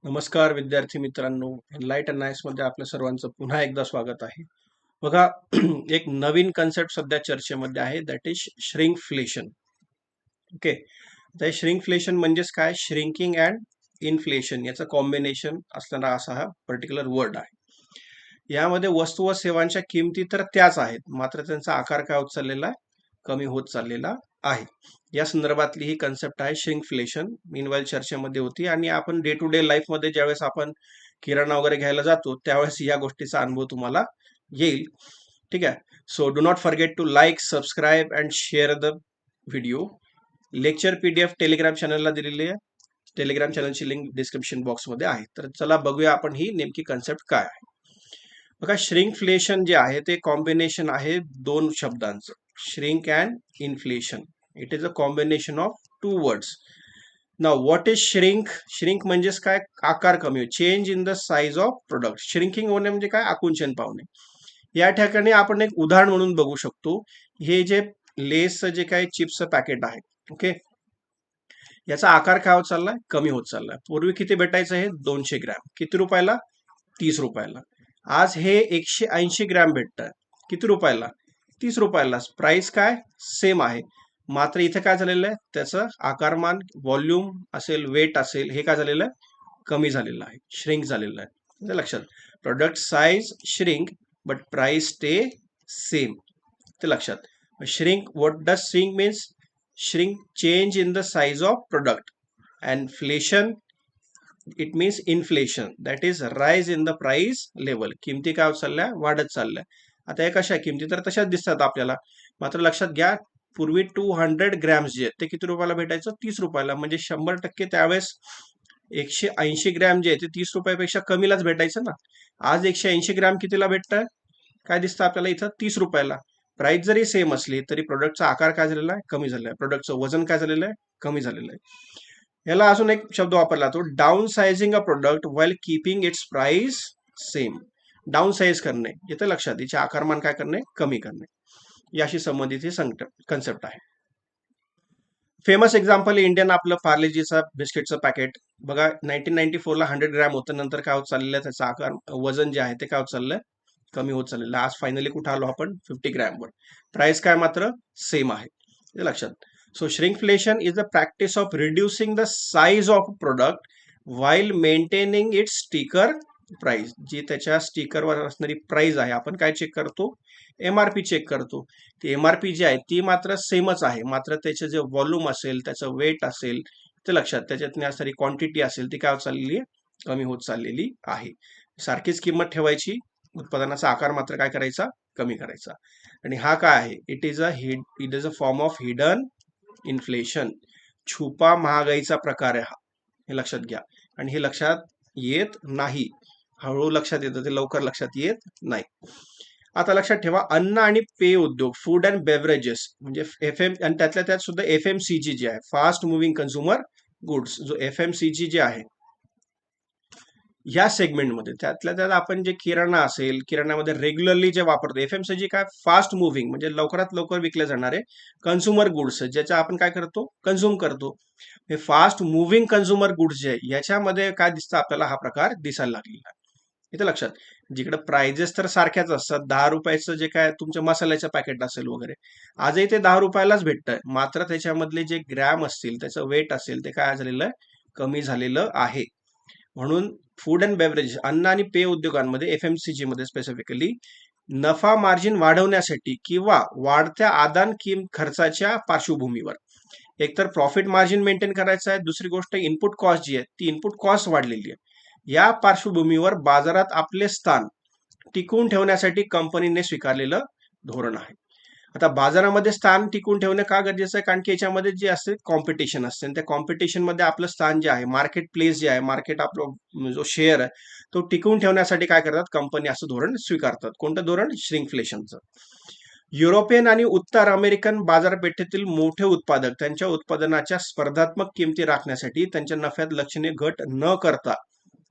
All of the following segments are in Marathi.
नमस्कार विद्यार्थी मित्रांनो, एनलाइट अनायस मध्ये आपल्या सर्वांचं पुन्हा एकदा स्वागत आहे. बघा, एक नवीन कन्सेप्ट सध्या चर्चेमध्ये आहे, दॅट इज श्रिंकफ्लेशन. ओके, तर श्रिंकफ्लेशन म्हणजेच काय? श्रिंकिंग अँड इन्फ्लेशन याचं कॉम्बिनेशन असणारा असा हा पर्टिक्युलर वर्ड आहे. यामध्ये वस्तू व सेवांच्या किमती तर त्याच आहेत, मात्र त्यांचा आकार काय होत चाललेला आहे? कमी होत चाललेला आहे. या संदर्भातली ही कन्सेप्ट आहे श्रिंकफ्लेशन. मीनवाईल चर्चेमध्ये होती आणि आपण डे टू डे लाईफमध्ये ज्यावेळेस आपण किराणा वगैरे घ्यायला जातो त्यावेळेस या गोष्टीचा अनुभव तुम्हाला येईल. ठीक आहे. So do not forget to like, subscribe and share the video. Lecture PDF Telegram चॅनलला दिलेली आहे. टेलिग्राम चॅनलची लिंक डिस्क्रिप्शन बॉक्समध्ये आहे. तर चला बघूया आपण ही नेमकी कन्सेप्ट काय आहे. बघा, श्रिंकफ्लेशन जे आहे ते कॉम्बिनेशन आहे दोन शब्दांचं, shrink and inflation. It is a combination of two words. Now what is shrink? Shrink म्हणजेच काय? आकार कमी, change in the size of product. Shrinking होणे म्हणजे काय? आकुंचन पावणे. या ठिकाणी आपण एक उदाहरण म्हणून बघू शकतो. हे जे लेसचं जे काही चिप्सचं पॅकेट आहे, ओके, याचा आकार काय होत चाललाय? कमी होत चाललाय. पूर्वी किती भेटायचं? हे 200 ग्रॅम. किती रुपयाला? 30 रुपयाला. आज हे 180 ग्रॅम भेटतं. किती रुपयाला? 30 रुपयाला. प्राइस काय? सेम आहे. मात्र इथे काय झालेलं आहे? त्याचं आकारमान, व्हॉल्यूम असेल, वेट असेल, हे काय झालेलं आहे? कमी झालेलं आहे, श्रिंक झालेलं आहे. म्हणजे लक्षात, product size shrink but price stay same. ते लक्षात. Shrink, what does shrink means? Shrink, change in the size of product. And flation, it means inflation, that is rise in the price level. किमती काय होत चालल्या? वाढत चालल्या. आता हे कशा किमती तर तशाच दिसतात आपल्याला, मात्र लक्षात घ्या, पूर्वी 200 ग्रॅम्स जे ते किती रुपयाला भेटायचं? 30 रुपयाला. म्हणजे 100% त्यावेळेस 180 ग्रॅम जे ते 30 रुपयापेक्षा कमीलाच भेटायचं ना. आज 180 ग्रॅम कितीला भेटतं? काय दिसतं आपल्याला इथं? 30 रुपयाला. प्राइस जरी सेम असली तरी प्रोडक्टचा आकार काय झालेला आहे? कमी झालेला आहे. प्रोडक्टचं वजन काय झालेलं आहे? कमी झालेलं आहे. याला अजून एक शब्द वापरला जातो, down sizing a product while keeping it's price same. Down size करणे, येतं लक्षात, तिचे आकारमान काय करणे? कमी करणे. याशी संबंधित ही कन्सेप्ट आहे. फेमस एक्झाम्पल इंडियन आपलं पार्लेजीचा बिस्किटचं पॅकेट. बघा, 1994ला 100 ग्रॅम होतं, नंतर काय होत चाललेलं आहे? त्याचा आकार, वजन जे आहे ते काय होत चाललंय? कमी होत चाललेलं आहे. आज फायनली कुठं आलो आपण? 50 ग्रॅमवर. प्राइस काय मात्र सेम आहे, हे लक्षात. So shrinkflation is the practice of reducing the size of product while maintaining its sticker price. जी त्याच्या स्टिकरवर असणारी प्राइस आहे, आपण काय चेक करतो? एमआरपी चेक करतो. ती एमआरपी जी आहे ती मात्र सेमच आहे, मात्र त्याचे जे व्हॉल्यूम असेल, त्याचं वेट असेल, ते लक्षात, त्याच्यात असणारी क्वांटिटी असेल, ती काय होत चाललेली आहे? कमी होत चाललेली आहे. सारखीच किंमत ठेवायची, उत्पादनाचा आकार मात्र काय करायचा? कमी करायचा. आणि हा काय आहे? It is a form of hidden inflation. छुपा महागाईचा प्रकार आहे हा, हे लक्षात घ्या. आणि हे लक्षात येत नाही, हळूहळू लक्षात येतं, ते लवकर लक्षात येत नाही. आता लक्षात ठेवा, अन्न आणि पेय उद्योग, फूड अँड बेव्हरेजेस, म्हणजे एफएम, आणि त्यातल्या त्यात सुद्धा एफएमसीजी जे आहे, फास्ट मुव्हिंग कन्झ्युमर गुड्स, जो एफएमसीजी जे आहे या सेगमेंटमध्ये, त्यातल्या त्यात आपण जे किराणा असेल, किराणामध्ये रेग्युलरली जे वापरतो, एफएमसीजी काय? फास्ट मुव्हिंग, म्हणजे लवकरात लवकर विकले जाणारे कन्झ्युमर गुड्स, ज्याच्या आपण काय करतो? कन्झ्युम करतो. हे फास्ट मुव्हिंग कन्झ्युमर गुड्स जे आहे, याच्यामध्ये काय दिसतं आपल्याला? हा प्रकार दिसायला लागलेला आहे. इथे लक्षात, जिकडे प्राइजेस तर सारख्याच असतात, 10 रुपयाचं जे काय तुमच्या मसाल्याचं पॅकेट असेल वगैरे, आजही ते 10 रुपयालाच भेटतंय, मात्र त्याच्यामधले जे ग्रॅम असतील, त्याचं वेट असेल, ते काय झालेलं आहे? कमी झालेलं आहे. म्हणून फूड अँड बेव्हरेज, अन्न आणि पेय उद्योगांमध्ये, एफएमसीजी मध्ये स्पेसिफिकली, नफा मार्जिन वाढवण्यासाठी किंवा वाढत्या आदान खर्चाच्या पार्श्वभूमीवर, एकतर प्रॉफिट मार्जिन मेंटेन करायचं आहे, दुसरी गोष्ट इनपुट कॉस्ट जी आहे ती इनपुट कॉस्ट वाढलेली आहे, या पार्श्वभूमीवर बाजारात आपले स्थान टिकवून ठेवण्यासाठी कंपनीने स्वीकारलेलं धोरण आहे. आता बाजारामध्ये स्थान टिकून ठेवणं का गरजेचं आहे? कारण की याच्यामध्ये जे असते कॉम्पिटिशन असते, आणि त्या कॉम्पिटिशन मध्ये आपलं स्थान जे आहे, मार्केट प्लेस जे आहे, मार्केट आपलं जो शेअर आहे, तो टिकवून ठेवण्यासाठी काय करतात? कंपनी असं धोरण स्वीकारतात. कोणतं धोरण? श्रिंकफ्लेशनचं. युरोपियन आणि उत्तर अमेरिकन बाजारपेठेतील मोठे उत्पादक त्यांच्या उत्पादनाच्या स्पर्धात्मक किमती राखण्यासाठी त्यांच्या नफ्यात लक्षणीय घट न करता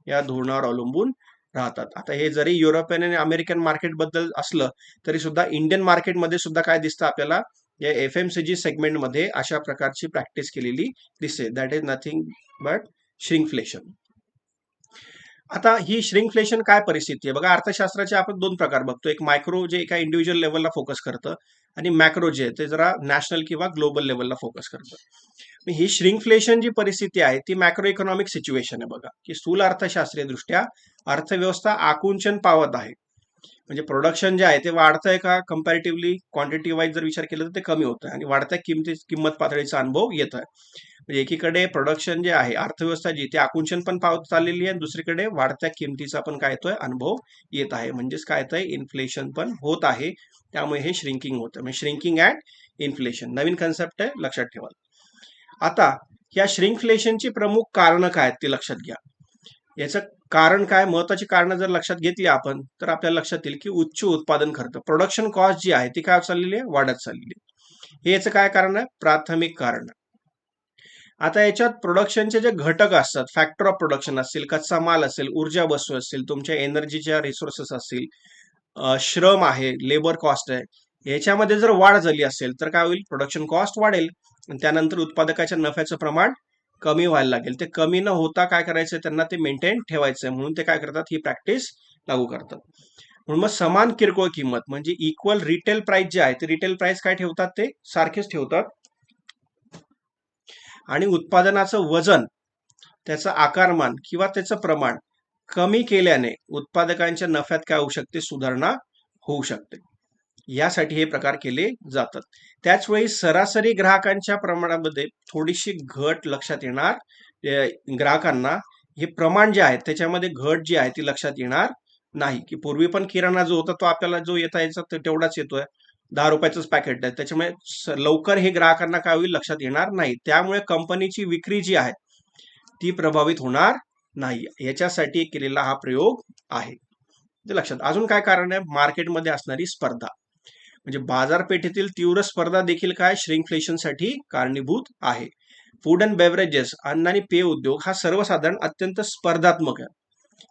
या धोरणावर अवलंबून राहतात. आता हे जरी युरोपियन आणि अमेरिकन मार्केट बद्दल असलं तरी सुद्धा इंडियन मार्केटमध्ये सुद्धा काय दिसतं आपल्याला? या एफएमसीजी सेगमेंटमध्ये अशा प्रकारची प्रॅक्टिस केलेली दिसते. That is nothing but shrinkflation. आता ही श्रिंकफ्लेशन काय परिस्थिती आहे बघा, अर्थशास्त्राचे आपण दोन प्रकार बघतो. एक मायक्रो जे एका इंडिव्हिज्युअल लेवलला फोकस करतं, आणि मॅक्रो जे आहे ते जरा नॅशनल किंवा ग्लोबल लेवलला फोकस करतं. ही श्रिंकफ्लेशन जी परिस्थिती आहे ती मॅक्रो इकॉनॉमिक सिच्युएशन आहे बघा, की स्थूल अर्थशास्त्रीय दृष्ट्या अर्थव्यवस्था आकुंचन पावत आहे. म्हणजे प्रोडक्शन जे आहे ते वाढतंय का, कंपॅरेटिव्हली क्वांटिटी वाईज जर विचार केला तर ते कमी होतं आणि वाढत्या किंमत पातळीचा अनुभव येत आहे. म्हणजे एकीकडे प्रोडक्शन जे आहे, अर्थव्यवस्था जी ती आकुंचन पण पावत चाललेली आहे, दुसरीकडे वाढत्या किमतीचा पण काय येतोय अनुभव येत आहे. म्हणजेच काय येतंय, इन्फ्लेशन पण होत आहे. त्यामुळे हे श्रिंकिंग होतं, म्हणजे shrinking and inflation Naveen concept आहे, लक्षात ठेवा. आता या श्रिंकफ्लेशनची प्रमुख कारणं काय आहेत ते लक्षात घ्या. याचं कारण काय, महत्वाची कारणं जर लक्षात घेतली आपण तर आपल्याला लक्षात येईल की उच्च उत्पादन खर्च, प्रोडक्शन कॉस्ट जी आहे ती काय चाललेली आहे, वाढत चाललेली आहे. हे याचं काय कारण आहे, प्राथमिक कारण. आता याच्यात प्रोडक्शनचे जे घटक असतात, फॅक्टर ऑफ प्रोडक्शन असतील, कच्चा माल असेल, ऊर्जा वस्तू असतील, तुमच्या एनर्जीच्या रिसोर्सेस असतील, श्रम आहे, लेबर कॉस्ट आहे, याच्यामध्ये जर वाढ झाली असेल तर काय होईल, प्रोडक्शन कॉस्ट वाढेल आणि त्यानंतर उत्पादकाच्या नफ्याचं प्रमाण कमी व्हायला लागेल. ते कमी न होता काय करायचं, त्यांना ते मेंटेन ठेवायचंय, म्हणून ते काय करतात, ही प्रॅक्टिस लागू करतात. म्हणून मग समान किरकोळ किंमत म्हणजे इक्वल रिटेल प्राइस जे आहे ते रिटेल प्राइस काय ठेवतात, ते सारखेच ठेवतात. आणि उत्पादनाचं वजन, त्याचं आकारमान किंवा त्याचं प्रमाण कमी केल्याने उत्पादकांच्या नफ्यात काय होऊ शकते, सुधारणा होऊ शकते. यासाठी हे प्रकार केले जातात. त्याचवेळी सरासरी ग्राहकांच्या प्रमाणामध्ये थोडीशी घट लक्षात येणार. ग्राहकांना हे प्रमाण जे आहे त्याच्यामध्ये घट जी आहे ती लक्षात येणार नाही, की पूर्वी पण किराणा जो होता तो आपल्याला जो येता यायचा तेवढाच येतोय, 10 रुपयाचंच पॅकेट आहे, त्याच्यामुळे लवकर हे ग्राहकांना काय होईल, लक्षात येणार नाही. त्यामुळे कंपनीची विक्री जी आहे ती प्रभावित होणार नाही. याच्यासाठी केलेला हा प्रयोग आहे, ते लक्षात. अजून काय कारण आहे, मार्केटमध्ये असणारी स्पर्धा, म्हणजे बाजारपेठेतील तीव्र स्पर्धा देखील काय श्रिंकफ्लेशनसाठी कारणीभूत आहे. फूड अँड बेव्हरेजेस, अन्न आणि पेय उद्योग हा सर्वसाधारण अत्यंत स्पर्धात्मक आहे,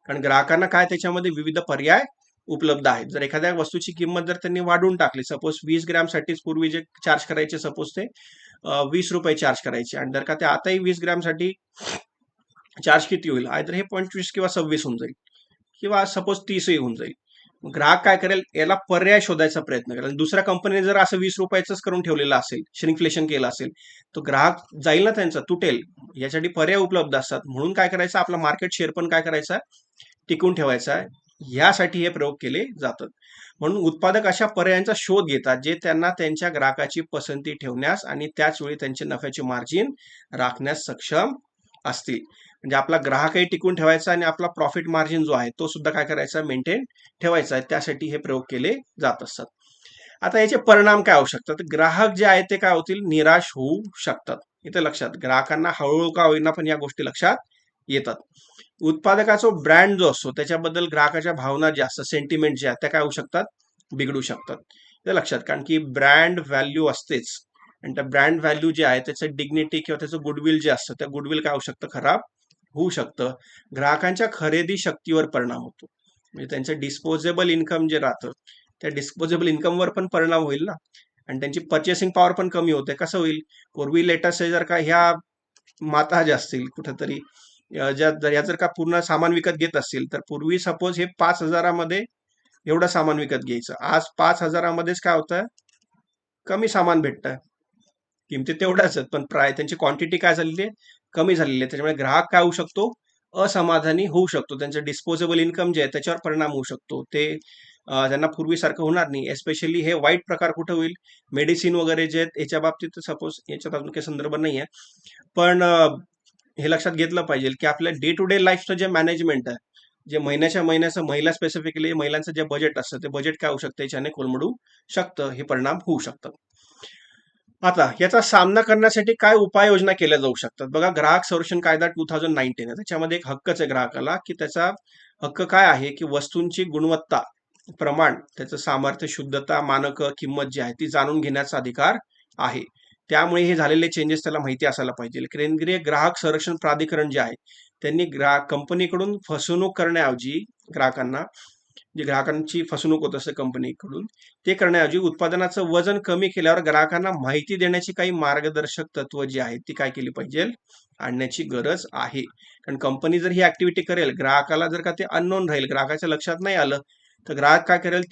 कारण ग्राहकांना काय त्याच्यामध्ये विविध पर्याय उपलब्ध आहेत. जर एखाद्या वस्तूची किंमत जर त्यांनी वाढवून टाकली, सपोज 20 ग्रॅमसाठीच पूर्वी जे चार्ज करायचे, सपोज ते 20 रुपये चार्ज करायचे, आणि जर का ते आताही 20 ग्रॅमसाठी चार्ज किती होईल, आयदर हे 25 किंवा 26 होऊन जाईल, किंवा सपोज 30ही होऊन जाईल. ग्राहक काय करेल, याला पर्याय शोधायचा प्रयत्न करेल. दुसऱ्या कंपनीने जर असं 20 रुपयाच करून ठेवलेलं असेल, श्रिंकफ्लेशन केलं असेल, तो ग्राहक जाईल ना, त्यांचा तुटेल. यासाठी पर्याय उपलब्ध असतात, म्हणून काय करायचं, आपला मार्केट शेअर पण काय करायचा, टिकून ठेवायचा आहे. यासाठी हे प्रयोग केले जातात. म्हणून उत्पादक अशा पर्यायांचा शोध घेतात जे त्यांना त्यांच्या ग्राहकाची पसंती ठेवण्यास आणि त्याच वेळी त्यांचे नफ्याचे मार्जिन राखण्यास सक्षम असतील. म्हणजे आपला ग्राहकही टिकून ठेवायचा आणि आपला प्रॉफिट मार्जिन जो आहे तो सुद्धा काय करायचा, मेंटेन ठेवायचा आहे. त्यासाठी हे प्रयोग केले जात असतात. आता याचे परिणाम काय होऊ शकतात, ग्राहक जे आहेत ते काय होतील, निराश होऊ शकतात. इथे लक्षात, ग्राहकांना हळूहळू का होईना पण या गोष्टी लक्षात येतात. उत्पादकाचा ब्रँड जो असतो त्याच्याबद्दल ग्राहकाच्या भावना ज्या असतात, सेंटिमेंट जे आहेत त्या काय होऊ शकतात, बिघडू शकतात. हे लक्षात, कारण की ब्रँड व्हॅल्यू असतेच, आणि त्या ब्रँड व्हॅल्यू जे आहे त्याचं डिग्निटी किंवा त्याचं गुडविल जे असतं, त्या गुडविल काय होऊ शकतं, खराब होऊ शकतं. ग्राहकांच्या खरेदी शक्तीवर परिणाम होतो, म्हणजे त्यांचं डिस्पोजेबल इन्कम जे राहतं त्या डिस्पोजेबल इन्कमवर पण परिणाम होईल ना, आणि त्यांची पर्चेसिंग पॉवर पण कमी होते. कसं होईल, पूर्वी लेटेस्ट जर का ह्या माता ज्या असतील कुठेतरी, या जर का पूर्ण सामान विकत घेत असतील, तर पूर्वी सपोज हे 5,000मध्ये एवढं सामान विकत घ्यायचं, आज 5,000मध्येच काय होतं, कमी सामान भेटतं. किमती तेवढ्याच आहेत पण त्यांची क्वांटिटी काय झालेली आहे, कमी झालेली आहे. त्याच्यामुळे ग्राहक काय होऊ शकतो, असमाधानी होऊ शकतो. त्यांचं डिस्पोजेबल इन्कम जे आहे त्याच्यावर परिणाम होऊ शकतो. ते त्यांना पूर्वीसारखं होणार नाही. एस्पेशली हे वाईट प्रकार कुठं होईल, मेडिसिन वगैरे जे आहेत याच्या बाबतीत, सपोज याच्यात अजून काही संदर्भ नाही आहे, पण हे लक्षात घेतलं पाहिजे की आपल्या डे टू डे लाईफचं जे मॅनेजमेंट आहे, जे महिन्याच्या महिन्याचं, महिला स्पेसिफिकली महिलांचं जे बजेट असतं ते बजेट काय होऊ शकतं, याच्याने कोलमडू शकतं, हे परिणाम होऊ शकतात. आता याचा सामना करण्यासाठी काय उपाययोजना केल्या जाऊ शकतात बघा, ग्राहक संरक्षण कायदा 2019 आहे, त्याच्यामध्ये एक हक्कच आहे ग्राहकाला, की त्याचा हक्क काय आहे, की वस्तूंची गुणवत्ता, प्रमाण, त्याचं सामर्थ्य, शुद्धता, मानकं, किंमत जी आहे ती जाणून घेण्याचा अधिकार आहे. त्यामुळे हे झालेले चेंजेस त्याला माहिती असायला पाहिजे. केंद्रीय ग्राहक संरक्षण प्राधिकरण जे आहे त्यांनी कंपनीकडून फसवणूक करण्याऐवजी ग्राहकांना जे ग्राहकांची फसवणूक होत असते कंपनीकडून, ते करण्याऐवजी उत्पादनाचं वजन कमी केल्यावर ग्राहकांना माहिती देण्याची काही मार्गदर्शक तत्व जी आहेत ती काय केली पाहिजे, आणण्याची गरज आहे. कारण कंपनी जर ही ऍक्टिव्हिटी करेल, ग्राहकाला जर का ते अननोन राहील, ग्राहकाच्या लक्षात नाही आलं, तर ग्राहक काय करेल,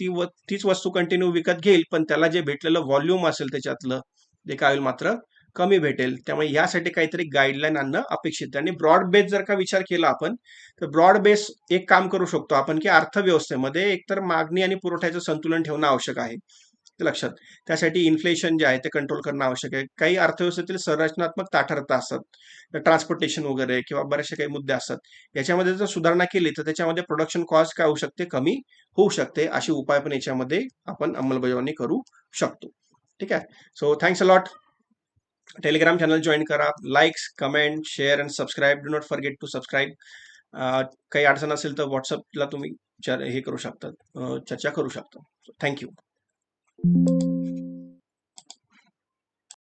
तीच वस्तू कंटिन्यू विकत घेईल, पण त्याला जे भेटलेलं व्हॉल्यूम असेल त्याच्यातलं, ते काय होईल, मात्र कमी भेटेल. त्यामुळे यासाठी काहीतरी गाईडलाईन आणणं अपेक्षित आहे. आणि ब्रॉड बेस जर का विचार केला आपण, तर ब्रॉड बेस एक काम करू शकतो आपण, की अर्थव्यवस्थेमध्ये एकतर मागणी आणि पुरवठ्याचं संतुलन ठेवणं आवश्यक आहे, ते लक्षात. त्यासाठी इन्फ्लेशन जे आहे ते कंट्रोल करणं आवश्यक आहे. काही अर्थव्यवस्थेतील संरचनात्मक ताठरता असतात, ट्रान्सपोर्टेशन वगैरे किंवा बरेचसे काही मुद्दे असतात, याच्यामध्ये जर सुधारणा केली तर त्याच्यामध्ये प्रोडक्शन कॉस्ट काय होऊ शकते, कमी होऊ शकते. अशी उपाय पण याच्यामध्ये आपण अंमलबजावणी करू शकतो. ठीक आहे. So thanks a lot. Telegram channel join करा. Likes, comment, share and subscribe. Do not forget to subscribe. काही अडचण असेल तर व्हॉट्सअपला तुम्ही हे करू शकता, चर्चा करू शकता. थँक्यू.